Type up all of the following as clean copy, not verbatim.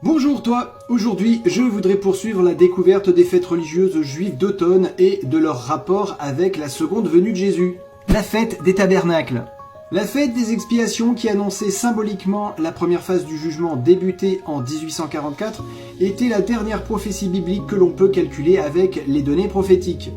Bonjour toi, aujourd'hui je voudrais poursuivre la découverte des fêtes religieuses juives d'automne et de leur rapport avec la seconde venue de Jésus. La fête des tabernacles. La fête des expiations qui annonçait symboliquement la première phase du jugement débutée en 1844 était la dernière prophétie biblique que l'on peut calculer avec les données prophétiques.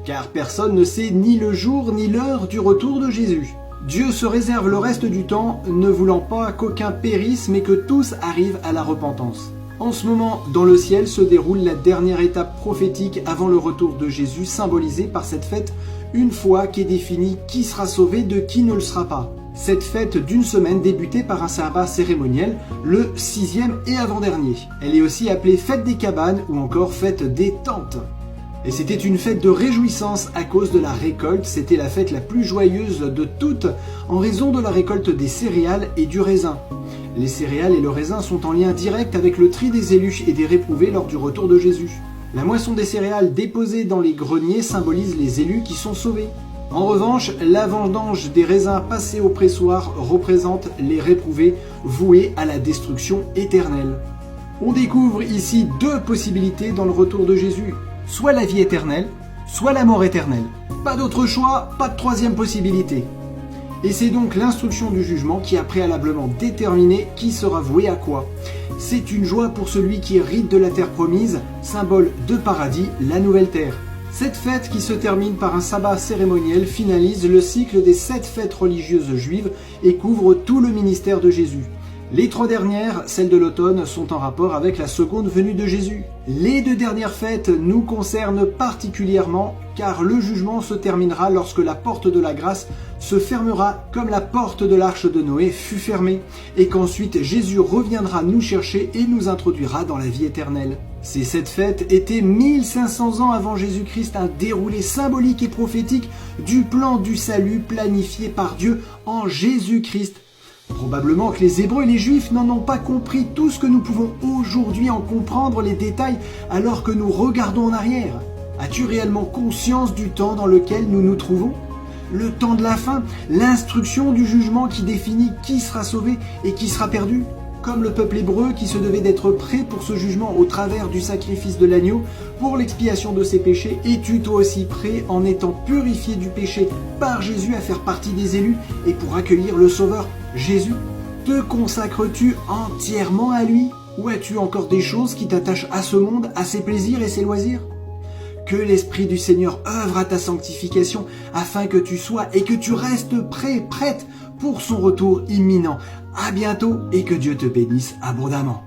Car personne ne sait ni le jour ni l'heure du retour de Jésus. Dieu se réserve le reste du temps, ne voulant pas qu'aucun périsse, mais que tous arrivent à la repentance. En ce moment, dans le ciel se déroule la dernière étape prophétique avant le retour de Jésus, symbolisée par cette fête, une fois qu'est défini qui sera sauvé de qui ne le sera pas. Cette fête d'une semaine débutée par un sabbat cérémoniel, le 6e et avant-dernier. Elle est aussi appelée fête des cabanes ou encore fête des tentes. Et c'était une fête de réjouissance à cause de la récolte, c'était la fête la plus joyeuse de toutes en raison de la récolte des céréales et du raisin. Les céréales et le raisin sont en lien direct avec le tri des élus et des réprouvés lors du retour de Jésus. La moisson des céréales déposée dans les greniers symbolise les élus qui sont sauvés. En revanche, la vendange des raisins passés au pressoir représente les réprouvés voués à la destruction éternelle. On découvre ici deux possibilités dans le retour de Jésus. Soit la vie éternelle, soit la mort éternelle. Pas d'autre choix, pas de troisième possibilité. Et c'est donc l'instruction du jugement qui a préalablement déterminé qui sera voué à quoi. C'est une joie pour celui qui hérite de la terre promise, symbole de paradis, la nouvelle terre. Cette fête qui se termine par un sabbat cérémoniel finalise le cycle des 7 fêtes religieuses juives et couvre tout le ministère de Jésus. Les 3 dernières, celles de l'automne, sont en rapport avec la seconde venue de Jésus. Les 2 dernières fêtes nous concernent particulièrement car le jugement se terminera lorsque la porte de la grâce se fermera comme la porte de l'arche de Noé fut fermée et qu'ensuite Jésus reviendra nous chercher et nous introduira dans la vie éternelle. Ces 7 fêtes étaient 1500 ans avant Jésus-Christ, un déroulé symbolique et prophétique du plan du salut planifié par Dieu en Jésus-Christ. Probablement que les Hébreux et les Juifs n'en ont pas compris tout ce que nous pouvons aujourd'hui en comprendre les détails alors que nous regardons en arrière. As-tu réellement conscience du temps dans lequel nous nous trouvons ? Le temps de la fin, l'instruction du jugement qui définit qui sera sauvé et qui sera perdu ? Comme le peuple hébreu qui se devait d'être prêt pour ce jugement au travers du sacrifice de l'agneau pour l'expiation de ses péchés, es-tu toi aussi prêt en étant purifié du péché par Jésus à faire partie des élus et pour accueillir le Sauveur Jésus? Te consacres-tu entièrement à lui ou as-tu encore des choses qui t'attachent à ce monde, à ses plaisirs et ses loisirs? Que l'Esprit du Seigneur œuvre à ta sanctification afin que tu sois et que tu restes prêt, prête pour son retour imminent. À bientôt et que Dieu te bénisse abondamment.